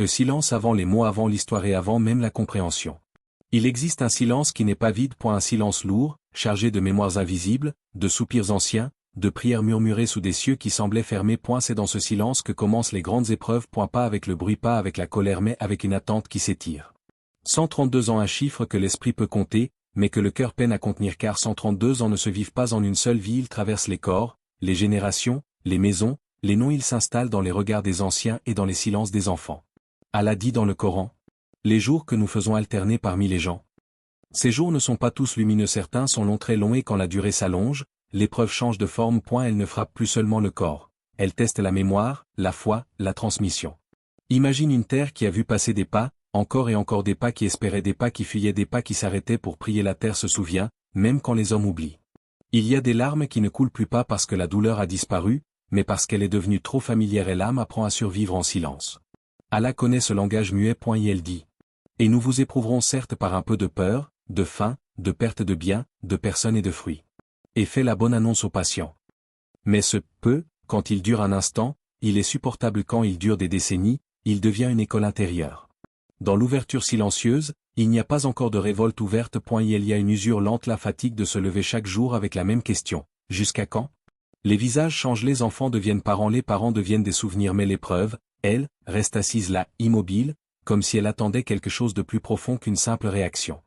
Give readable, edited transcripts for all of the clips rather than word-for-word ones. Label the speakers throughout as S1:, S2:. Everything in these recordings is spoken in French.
S1: silence avant les mots, avant l'histoire et avant même la compréhension. Il existe un silence qui n'est pas vide. Un silence lourd, chargé de mémoires invisibles, de soupirs anciens, de prières murmurées sous des cieux qui semblaient fermés. C'est dans ce silence que commencent les grandes épreuves. Pas avec le bruit, pas avec la colère, mais avec une attente qui s'étire. 132 ans, un chiffre que l'esprit peut compter, mais que le cœur peine à contenir, car 132 ans ne se vivent pas en une seule vie. Ils traversent les corps, les générations, les maisons, les noms. Ils s'installent dans les regards des anciens et dans les silences des enfants. Allah dit dans le Coran: les jours que nous faisons alterner parmi les gens. Ces jours ne sont pas tous lumineux, certains sont longs, très longs, et quand la durée s'allonge, l'épreuve change de forme. Elle ne frappe plus seulement le corps, elle teste la mémoire, la foi, la transmission. Imagine une terre qui a vu passer des pas, encore et encore des pas qui espéraient, des pas qui fuyaient, des pas qui s'arrêtaient pour prier. La terre se souvient, même quand les hommes oublient. Il y a des larmes qui ne coulent plus, pas parce que la douleur a disparu, mais parce qu'elle est devenue trop familière, et l'âme apprend à survivre en silence. Allah connaît ce langage muet. Et elle dit: et nous vous éprouverons certes par un peu de peur, de faim, de perte de biens, de personnes et de fruits. Et fais la bonne annonce aux patients. Mais ce peu, quand il dure un instant, il est supportable. Quand il dure des décennies, il devient une école intérieure. Dans l'ouverture silencieuse, il n'y a pas encore de révolte ouverte. Il y a une usure lente, la fatigue de se lever chaque jour avec la même question: jusqu'à quand? Les visages changent, les enfants deviennent parents, les parents deviennent des souvenirs, mais l'épreuve, elle, reste assise là, immobile, comme si elle attendait quelque chose de plus profond qu'une simple réaction.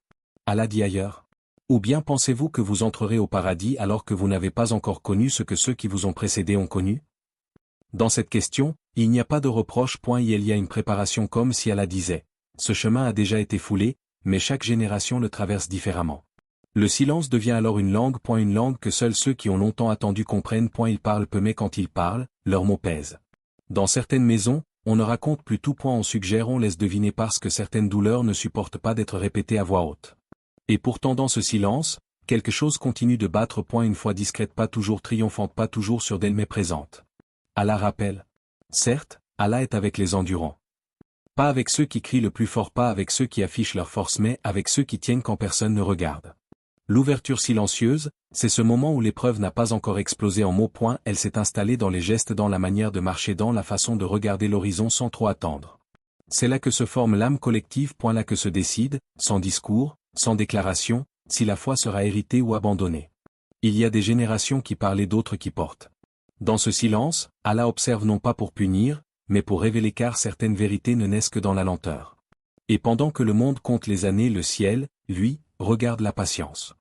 S1: Allah dit ailleurs: ou bien pensez-vous que vous entrerez au paradis alors que vous n'avez pas encore connu ce que ceux qui vous ont précédés ont connu? Dans cette question, il n'y a pas de reproche. Il y a une préparation, comme si Allah disait: ce chemin a déjà été foulé, mais chaque génération le traverse différemment. Le silence devient alors une langue. Une langue que seuls ceux qui ont longtemps attendu comprennent. Ils parlent peu, mais quand ils parlent, leurs mots pèsent. Dans certaines maisons, on ne raconte plus tout. On suggère, on laisse deviner, parce que certaines douleurs ne supportent pas d'être répétées à voix haute. Et pourtant dans ce silence, quelque chose continue de battre. Une fois discrète, pas toujours triomphante, pas toujours sûre d'elle, mais présente. Allah rappelle. Certes, Allah est avec les endurants. Pas avec ceux qui crient le plus fort, pas avec ceux qui affichent leur force, mais avec ceux qui tiennent quand personne ne regarde. L'ouverture silencieuse, c'est ce moment où l'épreuve n'a pas encore explosé en mots. Elle s'est installée dans les gestes, dans la manière de marcher, dans la façon de regarder l'horizon sans trop attendre. C'est là que se forme l'âme collective. Là que se décide, sans discours, sans déclaration, si la foi sera héritée ou abandonnée. Il y a des générations qui parlent et d'autres qui portent. Dans ce silence, Allah observe, non pas pour punir, mais pour révéler, car certaines vérités ne naissent que dans la lenteur. Et pendant que le monde compte les années, le ciel, lui, regarde la patience.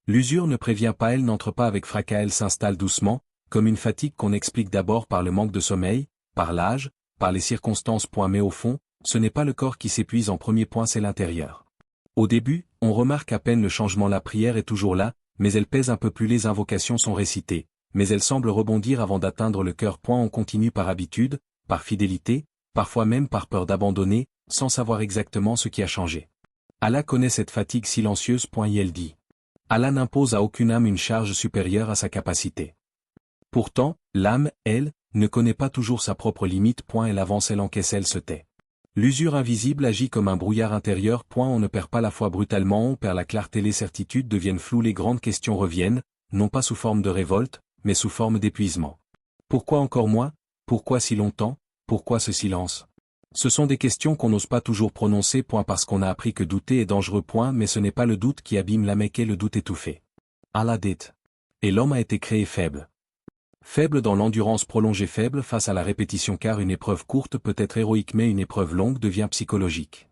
S1: L'usure ne prévient pas, elle n'entre pas avec fracas, elle s'installe doucement, comme une fatigue qu'on explique d'abord par le manque de sommeil, par l'âge, par les circonstances. Mais au fond, ce n'est pas le corps qui s'épuise en premier. C'est l'intérieur. Au début, on remarque à peine le changement, la prière est toujours là, mais elle pèse un peu plus, les invocations sont récitées, mais elle semble rebondir avant d'atteindre le cœur. On continue par habitude, par fidélité, parfois même par peur d'abandonner, sans savoir exactement ce qui a changé. Allah connaît cette fatigue silencieuse. Et elle dit: Allah n'impose à aucune âme une charge supérieure à sa capacité. Pourtant, l'âme, elle, ne connaît pas toujours sa propre limite. Elle avance, elle encaisse, elle se tait. L'usure invisible agit comme un brouillard intérieur. On ne perd pas la foi brutalement, on perd la clarté, les certitudes deviennent floues, les grandes questions reviennent, non pas sous forme de révolte, mais sous forme d'épuisement. Pourquoi encore moi? Pourquoi si longtemps? Pourquoi ce silence? Ce sont des questions qu'on n'ose pas toujours prononcer. Parce qu'on a appris que douter est dangereux. Mais ce n'est pas le doute qui abîme l'âme, qu'est le doute étouffé. Allah dit: et l'homme a été créé faible. Faible dans l'endurance prolongée, faible face à la répétition, car une épreuve courte peut être héroïque, mais une épreuve longue devient psychologique.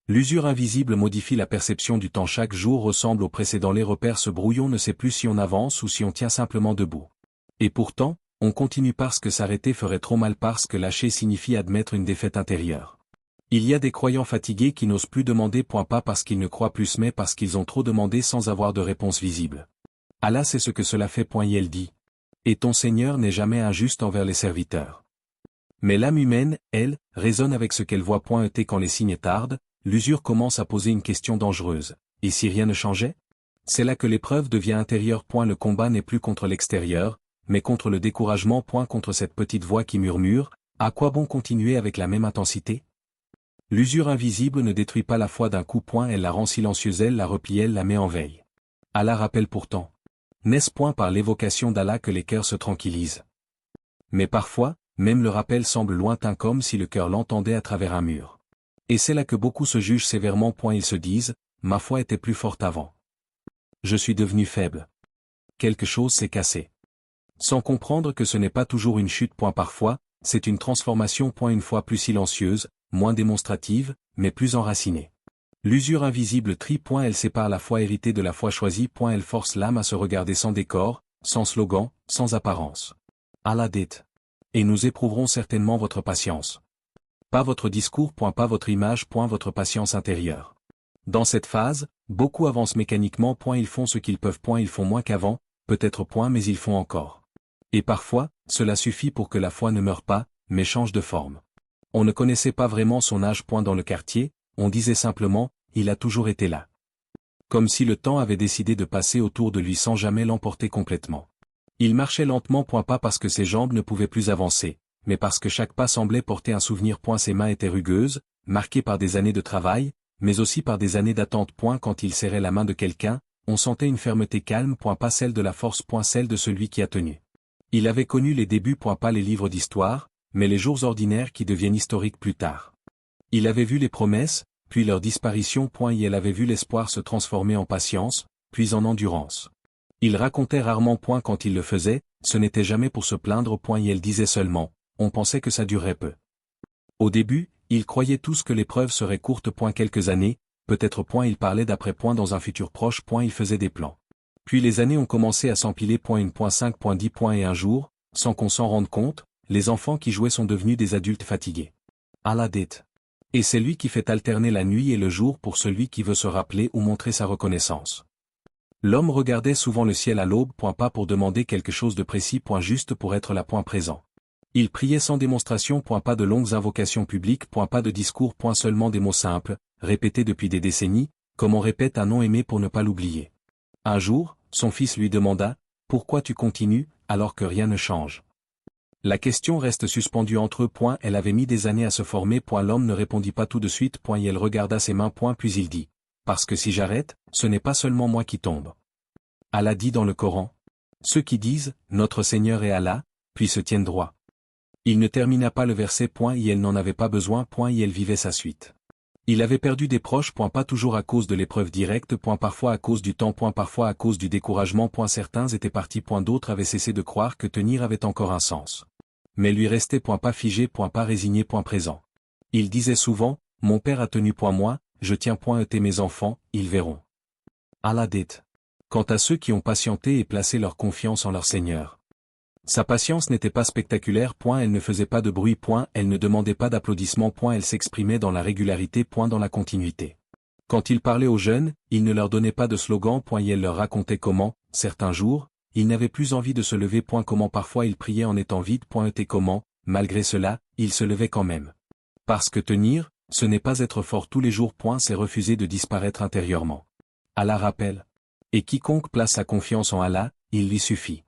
S1: L'usure invisible modifie la perception du temps, chaque jour ressemble au précédent, les repères se brouillent, on ne sait plus si on avance ou si on tient simplement debout. Et pourtant, on continue parce que s'arrêter ferait trop mal, parce que lâcher signifie admettre une défaite intérieure. Il y a des croyants fatigués qui n'osent plus demander. Pas parce qu'ils ne croient plus, mais parce qu'ils ont trop demandé sans avoir de réponse visible. Allah sait ce que cela fait. Et elle dit: et ton Seigneur n'est jamais injuste envers les serviteurs. Mais l'âme humaine, elle, raisonne avec ce qu'elle voit. Et quand les signes tardent, l'usure commence à poser une question dangereuse. Et si rien ne changeait? C'est là que l'épreuve devient intérieure. Le combat n'est plus contre l'extérieur, mais contre le découragement. Contre cette petite voix qui murmure: à quoi bon continuer avec la même intensité? L'usure invisible ne détruit pas la foi d'un coup. Elle la rend silencieuse, elle la replie, elle la met en veille. Allah rappelle pourtant. N'est-ce point par l'évocation d'Allah que les cœurs se tranquillisent? Mais parfois, même le rappel semble lointain, comme si le cœur l'entendait à travers un mur. Et c'est là que beaucoup se jugent sévèrement. Ils se disent, ma foi était plus forte avant. Je suis devenu faible. Quelque chose s'est cassé. Sans comprendre que ce n'est pas toujours une chute. Parfois, c'est une transformation. Une fois plus silencieuse, moins démonstrative, mais plus enracinée. L'usure invisible trie. Elle sépare la foi héritée de la foi choisie. Elle force l'âme à se regarder sans décor, sans slogan, sans apparence. Allah dit. Et nous éprouverons certainement votre patience. Pas votre discours. Pas votre image. Votre patience intérieure. Dans cette phase, beaucoup avancent mécaniquement. Ils font ce qu'ils peuvent. Ils font moins qu'avant, peut-être. Mais ils font encore. Et parfois, cela suffit pour que la foi ne meure pas, mais change de forme. On ne connaissait pas vraiment son âge. Dans le quartier, on disait simplement, il a toujours été là. Comme si le temps avait décidé de passer autour de lui sans jamais l'emporter complètement. Il marchait lentement. Pas parce que ses jambes ne pouvaient plus avancer, mais parce que chaque pas semblait porter un souvenir. Ses mains étaient rugueuses, marquées par des années de travail, mais aussi par des années d'attente. Quand il serrait la main de quelqu'un, on sentait une fermeté calme. Pas celle de la force. Celle de celui qui a tenu. Il avait connu les débuts. Pas les livres d'histoire, mais les jours ordinaires qui deviennent historiques plus tard. Il avait vu les promesses, puis leur disparition. Et elle avait vu l'espoir se transformer en patience, puis en endurance. Il racontait rarement. Quand il le faisait, ce n'était jamais pour se plaindre. Et elle disait seulement, on pensait que ça durerait peu. Au début, il croyait tous que l'épreuve serait courte. Quelques années, peut-être. Il parlait d'après. Dans un futur proche. Il faisait des plans. Puis les années ont commencé à s'empiler. 1.5, 10. Et un jour, sans qu'on s'en rende compte, les enfants qui jouaient sont devenus des adultes fatigués. Allah dit. Et c'est lui qui fait alterner la nuit et le jour pour celui qui veut se rappeler ou montrer sa reconnaissance. L'homme regardait souvent le ciel à l'aube. Pas pour demander quelque chose de précis. Juste pour être là. Présent. Il priait sans démonstration. Pas de longues invocations publiques. Pas de discours. Seulement des mots simples, répétés depuis des décennies, comme on répète un nom aimé pour ne pas l'oublier. Un jour, son fils lui demanda, « Pourquoi tu continues, alors que rien ne change ?» La question reste suspendue entre eux. Elle avait mis des années à se former. L'homme ne répondit pas tout de suite. Et elle regarda ses mains. Puis il dit, « Parce que si j'arrête, ce n'est pas seulement moi qui tombe. » Allah dit dans le Coran, « Ceux qui disent, Notre Seigneur est Allah, puis se tiennent droit. » Il ne termina pas le verset. Et elle n'en avait pas besoin. Et elle vivait sa suite. Il avait perdu des proches. Pas toujours à cause de l'épreuve directe. Parfois à cause du temps. Parfois à cause du découragement. Certains étaient partis. D'autres avaient cessé de croire que tenir avait encore un sens. Mais lui restait. Pas figé. Pas résigné. Présent. Il disait souvent, mon père a tenu. Moi, je tiens. Et mes enfants, ils verront. Allah dit. Quant à ceux qui ont patienté et placé leur confiance en leur Seigneur. Sa patience n'était pas spectaculaire. Elle ne faisait pas de bruit. Elle ne demandait pas d'applaudissements. Elle s'exprimait dans la régularité. Dans la continuité. Quand il parlait aux jeunes, il ne leur donnait pas de slogan. Et elle leur racontait comment, certains jours, il n'avait plus envie de se lever. Comment parfois il priait en étant vide. Et comment, malgré cela, il se levait quand même. Parce que tenir, ce n'est pas être fort tous les jours. C'est refuser de disparaître intérieurement. Allah rappelle. Et quiconque place sa confiance en Allah, il lui suffit.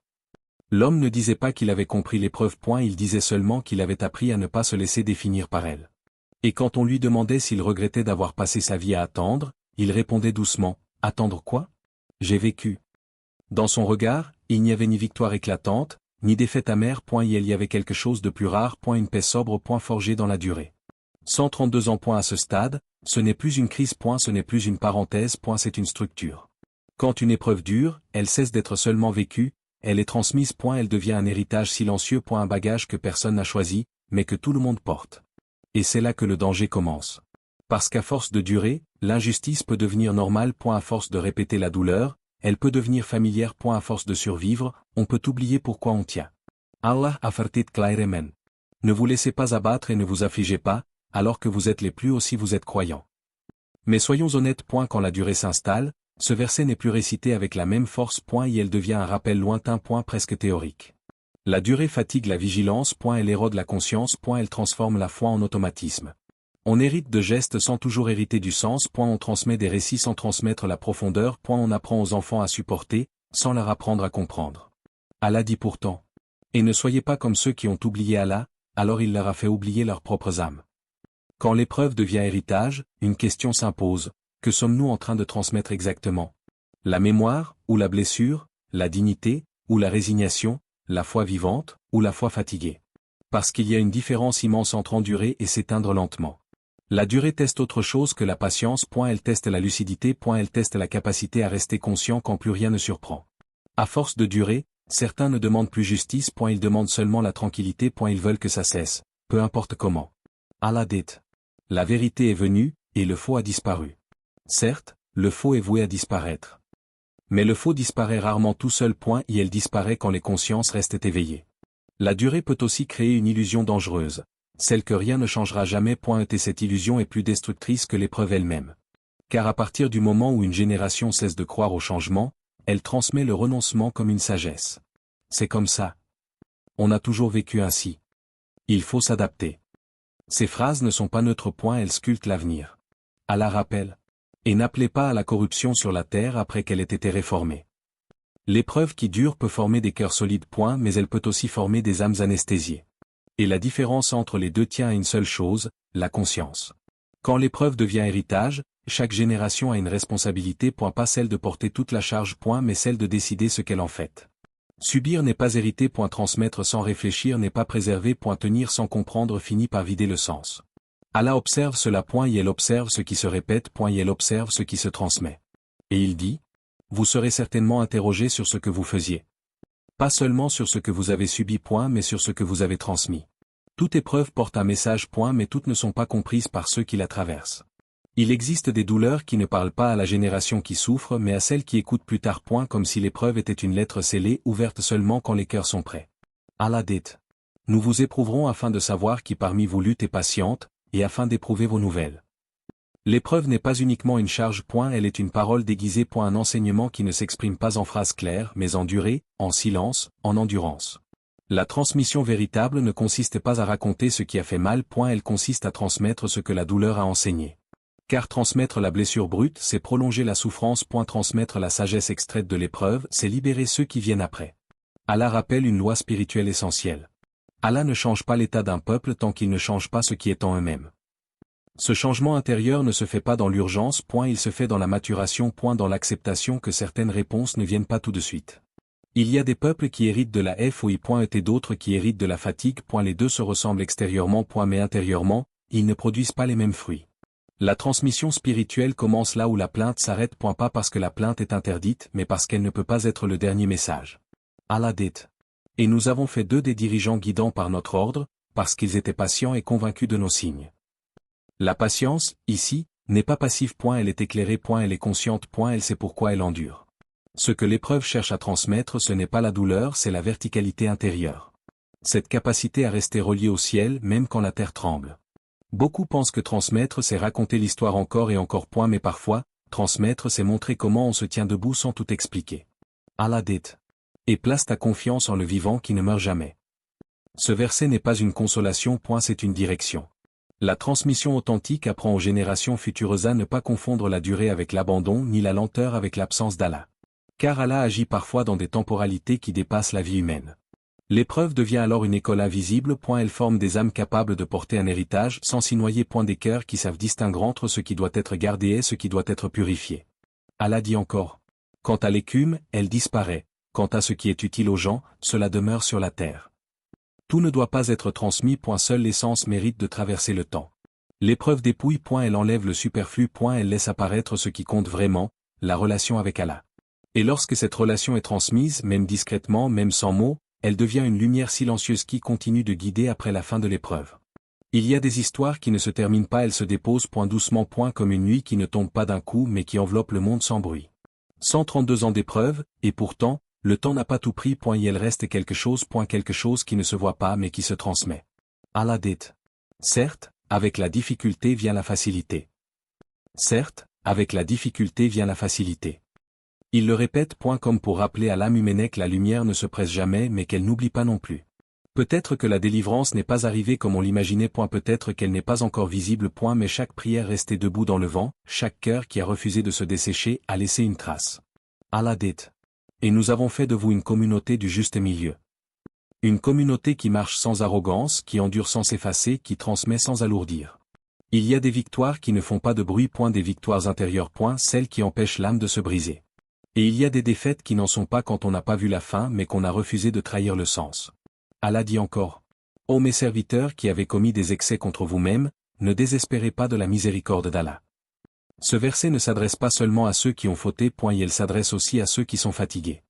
S1: L'homme ne disait pas qu'il avait compris l'épreuve. Il disait seulement qu'il avait appris à ne pas se laisser définir par elle. Et quand on lui demandait s'il regrettait d'avoir passé sa vie à attendre, il répondait doucement, « Attendre quoi ? J'ai vécu. » Dans son regard, il n'y avait ni victoire éclatante, ni défaite amère. Et il y avait quelque chose de plus rare. Une paix sobre. Forgée dans la durée. 132 ans. À ce stade, ce n'est plus une crise. Ce n'est plus une parenthèse. C'est une structure. Quand une épreuve dure, elle cesse d'être seulement vécue, elle est transmise. Elle devient un héritage silencieux. Un bagage que personne n'a choisi, mais que tout le monde porte. Et c'est là que le danger commence. Parce qu'à force de durer, l'injustice peut devenir normale. À force de répéter la douleur, elle peut devenir familière. À force de survivre, on peut oublier pourquoi on tient. Allah a fartit clairemen. Ne vous laissez pas abattre et ne vous affligez pas, alors que vous êtes les plus hauts si vous êtes croyants. Mais soyons honnêtes. Quand la durée s'installe, ce verset n'est plus récité avec la même force. Et elle devient un rappel lointain. Presque théorique. La durée fatigue la vigilance. Elle érode la conscience. Elle transforme la foi en automatisme. On hérite de gestes sans toujours hériter du sens. On transmet des récits sans transmettre la profondeur. On apprend aux enfants à supporter, sans leur apprendre à comprendre. Allah dit pourtant. Et ne soyez pas comme ceux qui ont oublié Allah, alors il leur a fait oublier leurs propres âmes. Quand l'épreuve devient héritage, une question s'impose. Que sommes-nous en train de transmettre exactement? La mémoire, ou la blessure, la dignité, ou la résignation, la foi vivante, ou la foi fatiguée? Parce qu'il y a une différence immense entre endurer et s'éteindre lentement. La durée teste autre chose que la patience. Elle teste la lucidité. Elle teste la capacité à rester conscient quand plus rien ne surprend. À force de durer, certains ne demandent plus justice. Ils demandent seulement la tranquillité. Ils veulent que ça cesse, peu importe comment. Allah dit. La vérité est venue, et le faux a disparu. Certes, le faux est voué à disparaître. Mais le faux disparaît rarement tout seul. Et elle disparaît quand les consciences restent éveillées. La durée peut aussi créer une illusion dangereuse. Celle que rien ne changera jamais. Et cette illusion est plus destructrice que l'épreuve elle-même. Car à partir du moment où une génération cesse de croire au changement, elle transmet le renoncement comme une sagesse. C'est comme ça. On a toujours vécu ainsi. Il faut s'adapter. Ces phrases ne sont pas neutres. Elles sculptent l'avenir. Allah rappelle. Et n'appelez pas à la corruption sur la terre après qu'elle ait été réformée. L'épreuve qui dure peut former des cœurs solides. Mais elle peut aussi former des âmes anesthésiées. Et la différence entre les deux tient à une seule chose, la conscience. Quand l'épreuve devient héritage, chaque génération a une responsabilité. Pas celle de porter toute la charge. Mais celle de décider ce qu'elle en fait. Subir n'est pas hériter. Transmettre sans réfléchir n'est pas préserver. Tenir sans comprendre finit par vider le sens. Allah observe cela. Et elle observe ce qui se répète. Et elle observe ce qui se transmet. Et il dit, vous serez certainement interrogé sur ce que vous faisiez. Pas seulement sur ce que vous avez subi. Mais sur ce que vous avez transmis. Toute épreuve porte un message. Mais toutes ne sont pas comprises par ceux qui la traversent. Il existe des douleurs qui ne parlent pas à la génération qui souffre mais à celle qui écoute plus tard. Comme si l'épreuve était une lettre scellée ouverte seulement quand les cœurs sont prêts. Allah dit. Nous vous éprouverons afin de savoir qui parmi vous lutte et patiente, et afin d'éprouver vos nouvelles. L'épreuve n'est pas uniquement une charge. Elle est une parole déguisée. Un enseignement qui ne s'exprime pas en phrases claires mais en durée, en silence, en endurance. La transmission véritable ne consiste pas à raconter ce qui a fait mal. Elle consiste à transmettre ce que la douleur a enseigné. Car transmettre la blessure brute, c'est prolonger la souffrance. Transmettre la sagesse extraite de l'épreuve, c'est libérer ceux qui viennent après. Allah rappelle une loi spirituelle essentielle. Allah ne change pas l'état d'un peuple tant qu'il ne change pas ce qui est en eux-mêmes. Ce changement intérieur ne se fait pas dans l'urgence. Il se fait dans la maturation. Dans l'acceptation que certaines réponses ne viennent pas tout de suite. Il y a des peuples qui héritent de la foi. Et d'autres qui héritent de la fatigue. Les deux se ressemblent extérieurement. Mais intérieurement, ils ne produisent pas les mêmes fruits. La transmission spirituelle commence là où la plainte s'arrête. Pas parce que la plainte est interdite, mais parce qu'elle ne peut pas être le dernier message. Allah dit. Et nous avons fait d'eux des dirigeants guidants par notre ordre, parce qu'ils étaient patients et convaincus de nos signes. La patience, ici, n'est pas passive. Elle est éclairée. Elle est consciente. Elle sait pourquoi elle endure. Ce que l'épreuve cherche à transmettre, ce n'est pas la douleur, c'est la verticalité intérieure. Cette capacité à rester relié au ciel même quand la terre tremble. Beaucoup pensent que transmettre c'est raconter l'histoire encore et encore. Mais parfois, transmettre c'est montrer comment on se tient debout sans tout expliquer. Allah dit. Et place ta confiance en le vivant qui ne meurt jamais. Ce verset n'est pas une consolation. C'est une direction. La transmission authentique apprend aux générations futures à ne pas confondre la durée avec l'abandon ni la lenteur avec l'absence d'Allah. Car Allah agit parfois dans des temporalités qui dépassent la vie humaine. L'épreuve devient alors une école invisible. Elle forme des âmes capables de porter un héritage sans s'y noyer. Des cœurs qui savent distinguer entre ce qui doit être gardé et ce qui doit être purifié. Allah dit encore. Quant à l'écume, elle disparaît. Quant à ce qui est utile aux gens, cela demeure sur la terre. Tout ne doit pas être transmis. Seule l'essence mérite de traverser le temps. L'épreuve dépouille. Elle enlève le superflu. Elle laisse apparaître ce qui compte vraiment, la relation avec Allah. Et lorsque cette relation est transmise, même discrètement, même sans mots, elle devient une lumière silencieuse qui continue de guider après la fin de l'épreuve. Il y a des histoires qui ne se terminent pas. Elles se déposent doucement. Comme une nuit qui ne tombe pas d'un coup mais qui enveloppe le monde sans bruit. 132 ans d'épreuve, et pourtant, le temps n'a pas tout pris. Et il reste quelque chose. Quelque chose qui ne se voit pas mais qui se transmet. Allah dit. Certes, avec la difficulté vient la facilité. Certes, avec la difficulté vient la facilité. Il le répète. Comme pour rappeler à l'âme humaine que la lumière ne se presse jamais mais qu'elle n'oublie pas non plus. Peut-être que la délivrance n'est pas arrivée comme on l'imaginait. Peut-être qu'elle n'est pas encore visible. Mais chaque prière restée debout dans le vent, chaque cœur qui a refusé de se dessécher a laissé une trace. Allah dit. Et nous avons fait de vous une communauté du juste milieu. Une communauté qui marche sans arrogance, qui endure sans s'effacer, qui transmet sans alourdir. Il y a des victoires qui ne font pas de bruit. Des victoires intérieures. Celles qui empêchent l'âme de se briser. Et il y a des défaites qui n'en sont pas quand on n'a pas vu la fin mais qu'on a refusé de trahir le sens. Allah dit encore. Ô mes serviteurs qui avez commis des excès contre vous-mêmes, ne désespérez pas de la miséricorde d'Allah. Ce verset ne s'adresse pas seulement à ceux qui ont fauté. Il s'adresse aussi à ceux qui sont fatigués.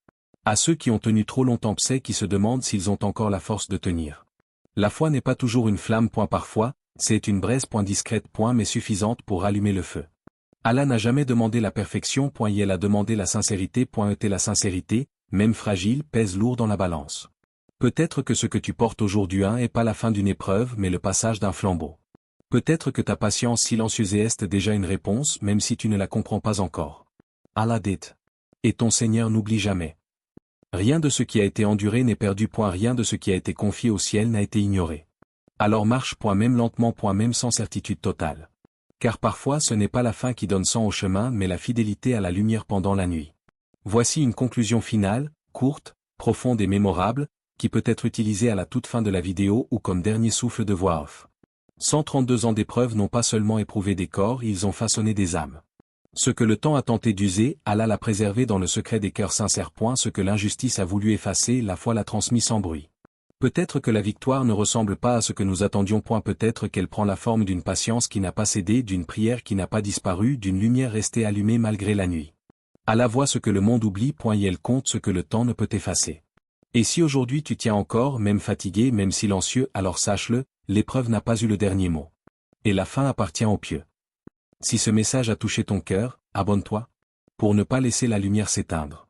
S1: À ceux qui ont tenu trop longtemps qui se demandent s'ils ont encore la force de tenir. La foi n'est pas toujours une flamme. Parfois, c'est une braise. Discrète. Mais suffisante pour allumer le feu. Allah n'a jamais demandé la perfection. Il a demandé la sincérité. Et la sincérité, même fragile, pèse lourd dans la balance. Peut-être que ce que tu portes aujourd'hui n'est pas la fin d'une épreuve mais le passage d'un flambeau. Peut-être que ta patience silencieuse est déjà une réponse même si tu ne la comprends pas encore. Allah dit. Et ton Seigneur n'oublie jamais. Rien de ce qui a été enduré n'est perdu. Rien de ce qui a été confié au ciel n'a été ignoré. Alors marche. Même lentement. Même sans certitude totale. Car parfois ce n'est pas la fin qui donne sang au chemin mais la fidélité à la lumière pendant la nuit. Voici une conclusion finale, courte, profonde et mémorable, qui peut être utilisée à la toute fin de la vidéo ou comme dernier souffle de voix off. 132 ans d'épreuves n'ont pas seulement éprouvé des corps, ils ont façonné des âmes. Ce que le temps a tenté d'user, Allah l'a préservé dans le secret des cœurs sincères. Ce que l'injustice a voulu effacer, la foi l'a transmis sans bruit. Peut-être que la victoire ne ressemble pas à ce que nous attendions. Peut-être qu'elle prend la forme d'une patience qui n'a pas cédé, d'une prière qui n'a pas disparu, d'une lumière restée allumée malgré la nuit. Allah voit ce que le monde oublie. Et elle compte ce que le temps ne peut effacer. Et si aujourd'hui tu tiens encore, même fatigué, même silencieux, alors sache-le, l'épreuve n'a pas eu le dernier mot. Et la fin appartient aux pieux. Si ce message a touché ton cœur, abonne-toi, pour ne pas laisser la lumière s'éteindre.